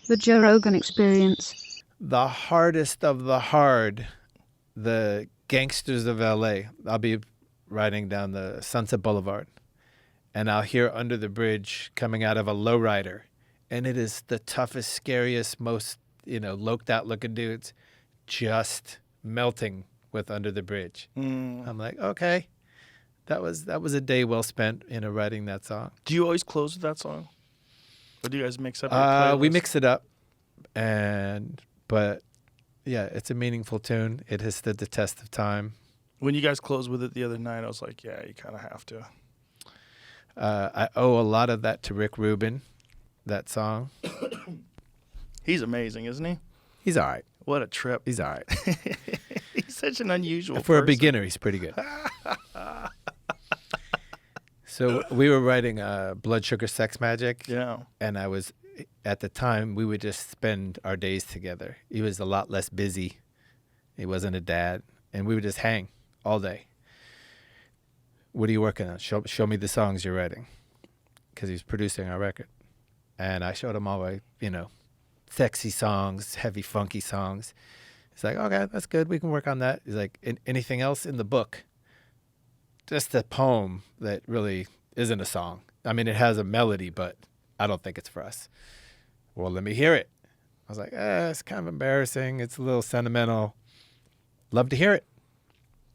The Joe Rogan Experience. The hardest of the hard, the gangsters of L.A. I'll be riding down the Sunset Boulevard, and I'll hear Under the Bridge coming out of a lowrider, and it is the toughest, scariest, most, loked out looking dudes just melting with Under the Bridge. I'm like, okay, that was a day well spent, writing that song. Do you always close with that song? Or do you guys mix up your playlist? We mix it up, but yeah, it's a meaningful tune. It has stood the test of time. When you guys closed with it the other night, I was like, yeah, you kind of have to. I owe a lot of that to Rick Rubin, that song. He's amazing, isn't he? He's all right. What a trip. He's all right. He's such an unusual For person. a beginner, he's pretty good. So we were writing Blood Sugar Sex Magic. Yeah. And at the time, we would just spend our days together. He was a lot less busy. He wasn't a dad. And we would just hang all day. What are you working on? Show me the songs you're writing. Because he was producing our record. And I showed him all my, sexy songs, heavy, funky songs. He's like, okay, that's good. We can work on that. He's like, anything else in the book? Just a poem that really isn't a song. I mean, it has a melody, but I don't think it's for us. Well, let me hear it. I was like, it's kind of embarrassing. It's a little sentimental. Love to hear it.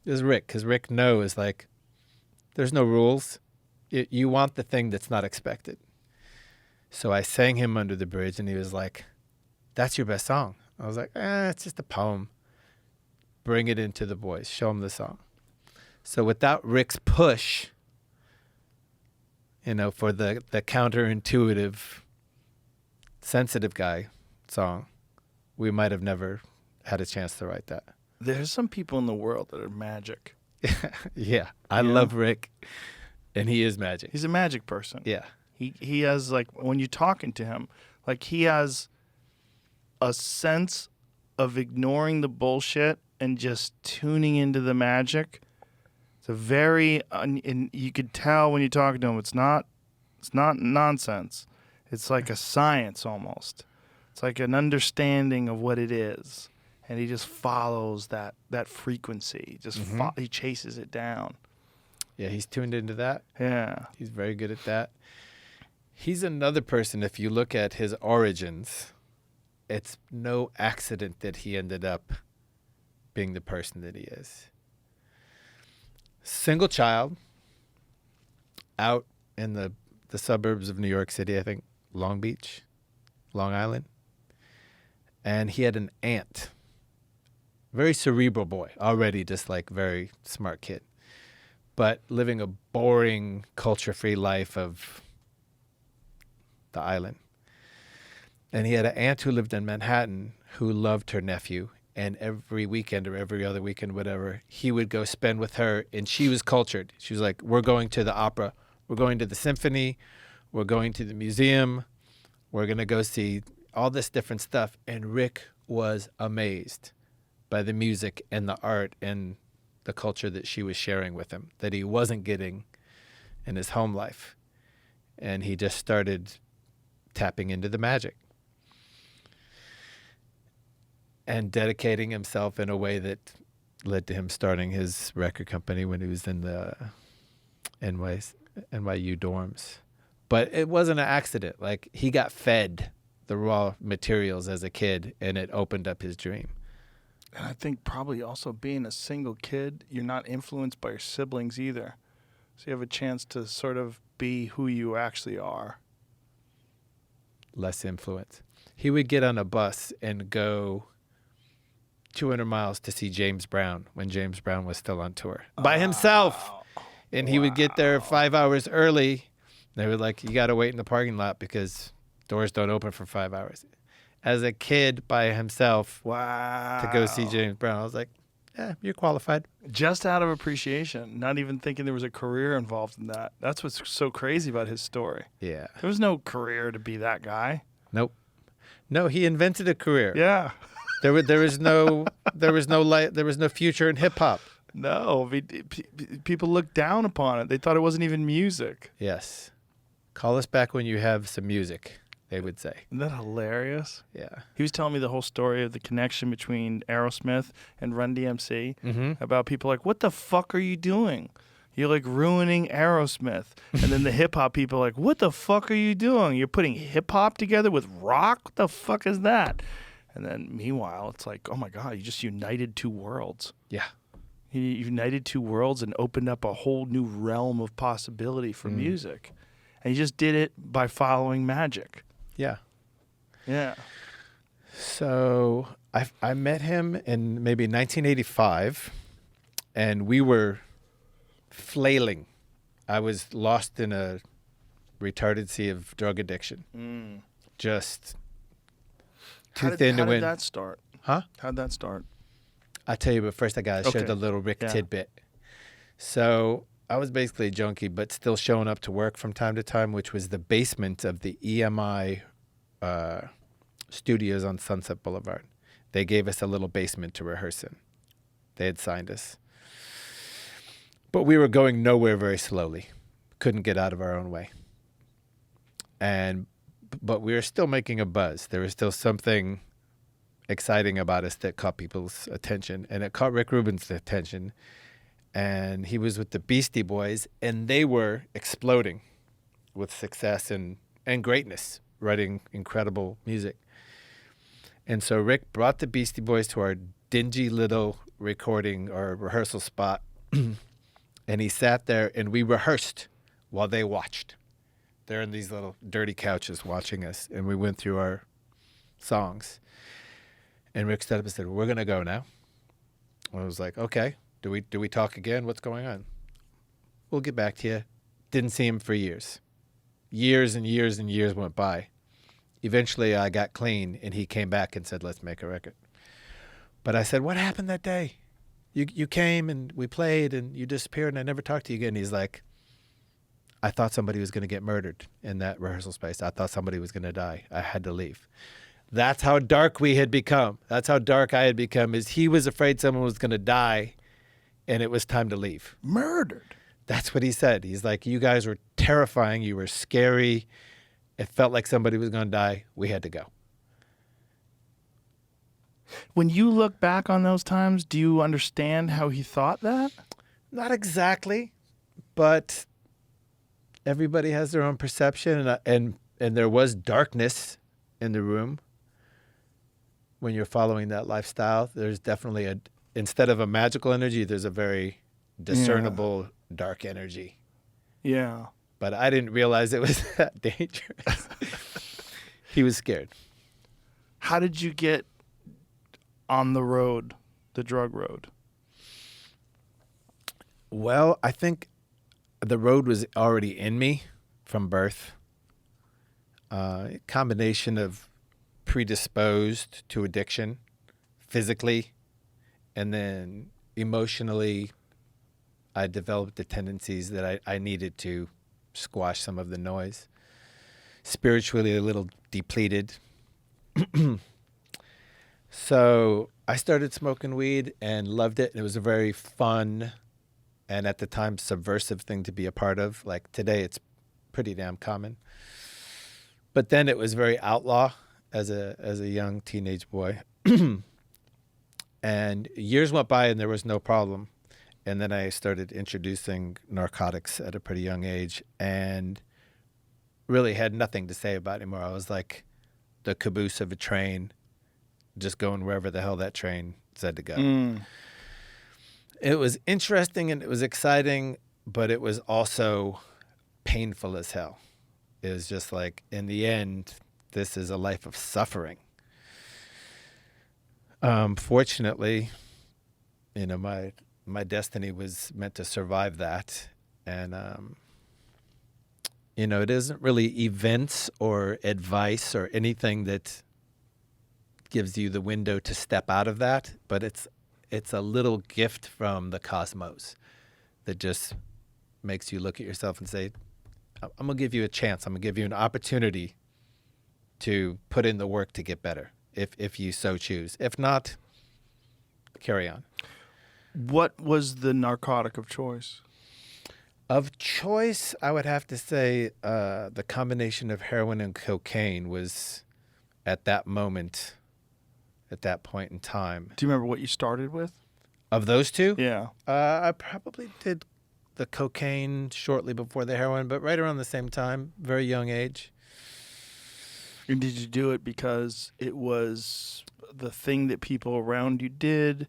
It was Rick, because Rick knows, there's no rules. You want the thing that's not expected. So I sang him Under the Bridge, and he was like, that's your best song. I was like, it's just a poem. Bring it into the boys. Show them the song. So without Rick's push, for the counterintuitive, sensitive guy song, we might have never had a chance to write that. There's some people in the world that are magic. Yeah. I love Rick, and he is magic. He's a magic person. Yeah. He has, when you're talking to him, he has a sense of ignoring the bullshit and just tuning into the magic. It's a very, and you could tell when you're talking to him, it's not nonsense. It's like a science almost. It's like an understanding of what it is, and he just follows that frequency. He chases it down. Yeah, he's tuned into that. Yeah, he's very good at that. He's another person. If you look at his origins, it's no accident that he ended up being the person that he is. Single child, out in the suburbs of New York City, I think, Long Beach, Long Island. And he had an aunt, very cerebral boy, already just very smart kid, but living a boring, culture-free life of the island. And he had an aunt who lived in Manhattan who loved her nephew. And every weekend or every other weekend, whatever, he would go spend with her. And she was cultured. She was like, we're going to the opera. We're going to the symphony. We're going to the museum. We're going to go see all this different stuff. And Rick was amazed by the music and the art and the culture that she was sharing with him that he wasn't getting in his home life. And he just started tapping into the magic and dedicating himself in a way that led to him starting his record company when he was in the NYU dorms. But it wasn't an accident. He got fed the raw materials as a kid, and it opened up his dream. And I think probably also being a single kid, you're not influenced by your siblings either. So you have a chance to sort of be who you actually are. Less influence. He would get on a bus and go 200 miles to see James Brown when James Brown was still on tour by himself. And he would get there 5 hours early. They were like, you got to wait in the parking lot because doors don't open for 5 hours. As a kid by himself to go see James Brown. I was like, yeah, you're qualified. Just out of appreciation, not even thinking there was a career involved in that. That's what's so crazy about his story. Yeah. There was no career to be that guy. Nope. No, he invented a career. Yeah. There was no future in hip hop. No, people looked down upon it. They thought it wasn't even music. Yes. Call us back when you have some music. they would say. Isn't that hilarious? Yeah. He was telling me the whole story of the connection between Aerosmith and Run DMC about people like, what the fuck are you doing? You're like ruining Aerosmith. And then the hip hop people are like, what the fuck are you doing? You're putting hip hop together with rock? What the fuck is that? And then meanwhile, it's like, oh my God, you just united two worlds. Yeah. You united two worlds and opened up a whole new realm of possibility for music. And you just did it by following magic. Yeah. Yeah. So I met him in maybe 1985, and we were flailing. I was lost in a retarded sea of drug addiction. Just too thin to win. How did that start? Huh? How'd that start? I'll tell you, but first I got to share the little Rick tidbit. So I was basically a junkie, but still showing up to work from time to time, which was the basement of the EMI studios on Sunset Boulevard. They gave us a little basement to rehearse in. They had signed us. But we were going nowhere very slowly. Couldn't get out of our own way. But we were still making a buzz. There was still something exciting about us that caught people's attention. And it caught Rick Rubin's attention. And he was with the Beastie Boys, and they were exploding with success and greatness, writing incredible music. And so Rick brought the Beastie Boys to our dingy little recording or rehearsal spot. And he sat there, and we rehearsed while they watched. They're in these little dirty couches watching us, and we went through our songs. And Rick stood up and said, we're going to go now. And I was like, okay. Do we talk again? What's going on? We'll get back to you. Didn't see him for years. Years and years and years went by. Eventually, I got clean, and he came back and said, let's make a record. But I said, what happened that day? You came, and we played, and you disappeared, and I never talked to you again. He's like, I thought somebody was going to get murdered in that rehearsal space. I thought somebody was going to die. I had to leave. That's how dark we had become. That's how dark I had become, is he was afraid someone was going to die, and it was time to leave. Murdered. That's what he said. He's like, you guys were terrifying. You were scary. It felt like somebody was going to die. We had to go. When you look back on those times, do you understand how he thought that? Not exactly, but everybody has their own perception, and there was darkness in the room when you're following that lifestyle. There's definitely instead of a magical energy, there's a very discernible dark energy. Yeah. But I didn't realize it was that dangerous. He was scared. How did you get on the road, the drug road? Well, I think the road was already in me from birth. A combination of predisposed to addiction physically, and then emotionally, I developed the tendencies that I needed to squash some of the noise. Spiritually, a little depleted. So I started smoking weed and loved it. It was a very fun and at the time subversive thing to be a part of. Like today, it's pretty damn common. But then it was very outlaw as a young teenage boy. And years went by and there was no problem. And then I started introducing narcotics at a pretty young age and really had nothing to say about it anymore. I was like the caboose of a train, just going wherever the hell that train said to go. It was interesting and it was exciting, but it was also painful as hell. It was just like, in the end, this is a life of suffering. Fortunately, you know, my destiny was meant to survive that. And, you know, it isn't really events or advice or anything that gives you the window to step out of that, but it's a little gift from the cosmos that just makes you look at yourself and say, I'm going to give you a chance. I'm going to give you an opportunity to put in the work to get better, if you so choose. If not, carry on. What was the narcotic of choice? Of choice, I would have to say the combination of heroin and cocaine was at that moment, at that point in time. Do you remember what you started with? Of those two? Yeah. I probably did the cocaine shortly before the heroin, but right around the same time, very young age. And did you do it because it was the thing that people around you did?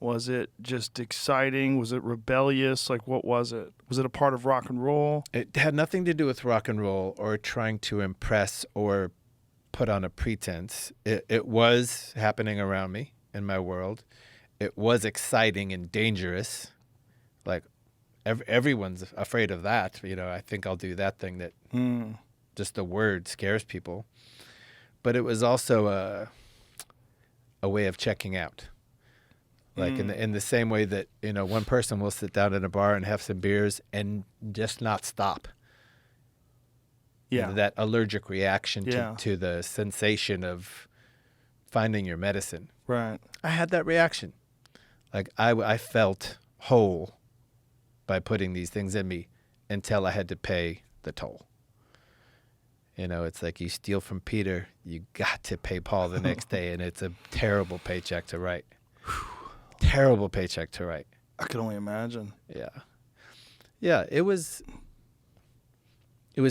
Was it just exciting? Was it rebellious? Like, what was it? Was it a part of rock and roll? It had nothing to do with rock and roll or trying to impress or put on a pretense. It was happening around me in my world. It was exciting and dangerous. Like, everyone's afraid of that. You know, I think I'll do that thing that just the word scares people. But it was also a way of checking out. Like in the same way that, you know, one person will sit down in a bar and have some beers and just not stop. Yeah. You know, that allergic reaction Yeah. to the sensation of finding your medicine. Right. I had that reaction. Like I felt whole by putting these things in me until I had to pay the toll. You know, it's like you steal from Peter, you got to pay Paul the next day, and it's a terrible paycheck to write. Terrible paycheck to write. I can only imagine. Yeah. Yeah, it was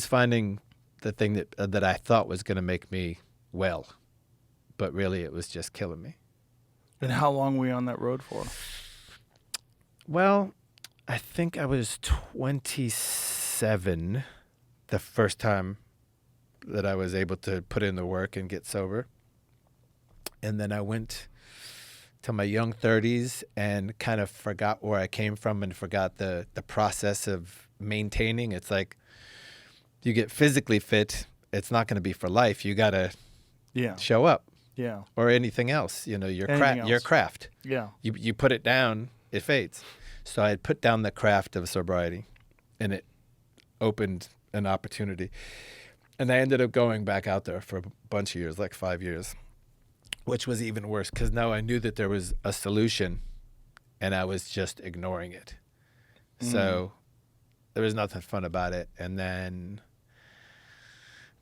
finding the thing that I thought was going to make me well, but really it was just killing me. And how long were you on that road for? Well, I think I was 27 the first time that I was able to put in the work and get sober. And then I went to my young 30s and kind of forgot where I came from and forgot the process of maintaining. It's like you get physically fit, it's not going to be for life. You got to show up. Yeah. Or anything else, you know, your craft. Yeah. You put it down, it fades. So I had put down the craft of sobriety, and it opened an opportunity. And I ended up going back out there for a bunch of years, like 5 years, which was even worse because now I knew that there was a solution, and I was just ignoring it. So there was nothing fun about it. And then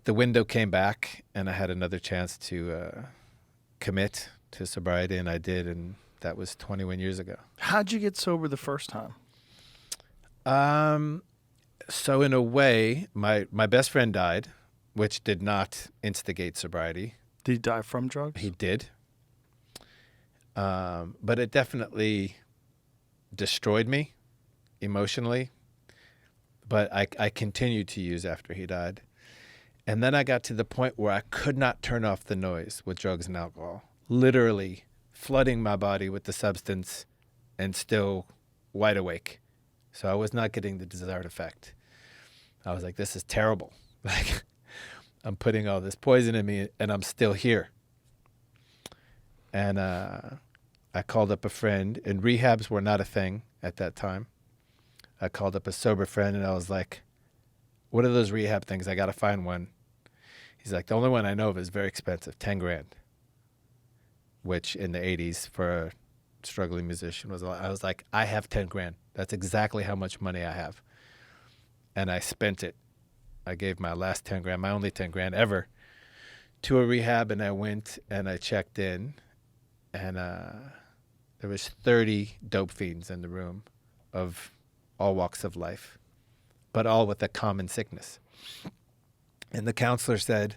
the window came back, and I had another chance to commit to sobriety, and I did, and that was 21 years ago. How'd you get sober the first time? So in a way, my best friend died, which did not instigate sobriety. Did he die from drugs? He did. But it definitely destroyed me emotionally. But I continued to use after he died. And then I got to the point where I could not turn off the noise with drugs and alcohol, literally flooding my body with the substance and still wide awake. So I was not getting the desired effect. I was like, this is terrible. Like, I'm putting all this poison in me and I'm still here. And I called up a friend, and rehabs were not a thing at that time. I called up a sober friend and I was like, what are those rehab things? I got to find one. He's like, the only one I know of is very expensive, 10 grand, which in the 80s for a struggling musician was a lot. I was like, I have 10 grand. That's exactly how much money I have. And I spent it. I gave my last 10 grand, my only 10 grand ever, to a rehab, and I went and I checked in, and there was 30 dope fiends in the room of all walks of life, but all with a common sickness. And the counselor said,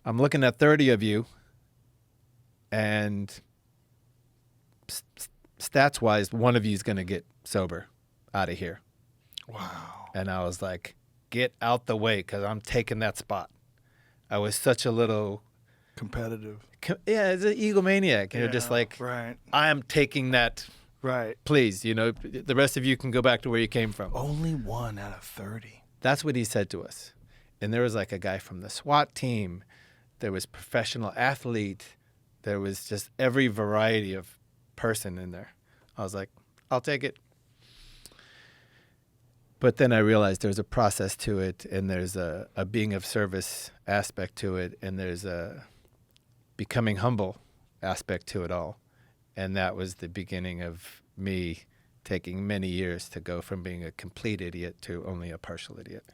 I'm looking at 30 of you, and stats-wise, one of you is going to get sober out of here. Wow. And I was like, get out the way, because I'm taking that spot. I was such a little... Competitive. Yeah, it's an egomaniac. You're just like, right. I am taking that. Right. Please, you know, the rest of you can go back to where you came from. Only 1 out of 30. That's what he said to us. And there was like a guy from the SWAT team. There was professional athlete. There was just every variety of person in there. I was like, I'll take it. But then I realized there's a process to it, and there's a being of service aspect to it, and there's a becoming humble aspect to it all. And that was the beginning of me taking many years to go from being a complete idiot to only a partial idiot.